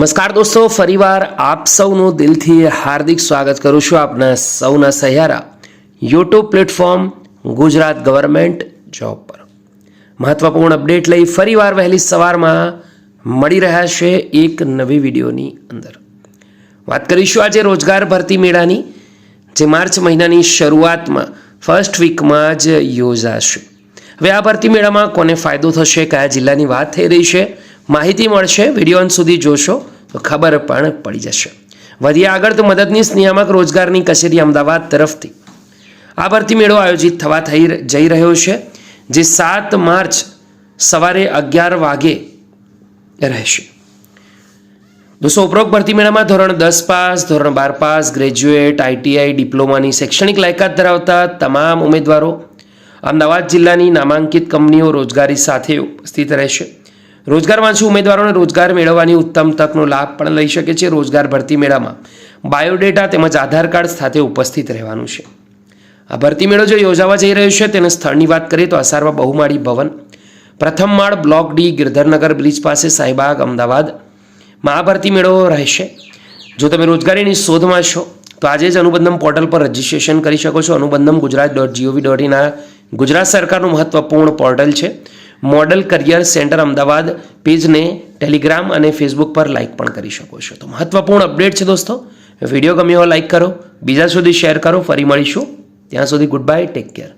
નમસ્કાર દોસ્તો, ફરીવાર આપ સૌનું દિલથી હાર્દિક સ્વાગત કરું છું આપના સૌના સહારા YouTube platform Gujarat government job પર મહત્વપૂર્ણ અપડેટ લઈ ફરીવાર વહેલી સવારમાં મળી રહ્યા છે એક નવી વિડીયોની અંદર. વાત કરીશું આજે રોજગાર ભરતી મેળાની, જે માર્ચ મહિનાની શરૂઆતમાં ફર્સ્ટ વીકમાં જ યોજાશે. હવે આ ભરતી મેળામાં કોને ફાયદો થશે, કયા જિલ્લાની વાત થઈ રહી છે, માહિતી મળશે. વિડીયો અંત સુધી જોશો તો ખબર પણ પડી જશે. વધીએ આગળ તો મદદનીશ નિયામક રોજગારની કચેરી અમદાવાદ તરફથી આ ભરતી મેળો આયોજિત થવા જઈ રહ્યો છે, જે 7 માર્ચ સવારે 11 વાગે રહેશે. દોસ્તો, ઉપરોક્ત ભરતી મેળામાં ધોરણ 10 પાસ, ધોરણ 12 પાસ, ગ્રેજ્યુએટ, આઈટીઆઈ, ડિપ્લોમાની શૈક્ષણિક લાયકાત ધરાવતા તમામ ઉમેદવારો અમદાવાદ જિલ્લાની નામાંકિત કંપનીઓ રોજગારી સાથે ઉપસ્થિત રહેશે. રોજગારવાંછુ ઉમેદવારોને રોજગાર મેળવવાની ઉત્તમ તકનો લાભ પણ લઈ શકે છે. રોજગાર ભરતી મેળામાં બાયોડેટા તેમજ આધાર કાર્ડ સાથે ઉપસ્થિત રહેવાનું છે. આ ભરતી મેળો જો યોજાવા જઈ રહ્યો છે તેના સ્થળની વાત કરીએ તો અસારવા બહુમાળી ભવન, પ્રથમ માળ, બ્લોક ડી, ગિરધરનગર બ્રિજ પાસે, સાઈબાગ, અમદાવાદમાં આ ભરતી મેળો રહેશે. જો તમે રોજગારીની શોધમાં છો તો આજે જ અનુબંધમ પોર્ટલ પર રજીસ્ટ્રેશન કરી શકો છો. અનુબંધમ ગુજરાત.gov.in આ ગુજરાત સરકારનું મહત્વપૂર્ણ પોર્ટલ છે. મોડલ કરિયર સેન્ટર અમદાવાદ પેજને ટેલિગ્રામ અને ફેસબુક પર લાઇક પણ કરી શકો છો. તો મહત્વપૂર્ણ અપડેટ છે દોસ્તો. વિડીયો ગમ્યો હોય લાઇક કરો, બીજા સુધી શેર કરો. ફરી મળીશું, ત્યાં સુધી ગુડ બાય, ટેક કેર.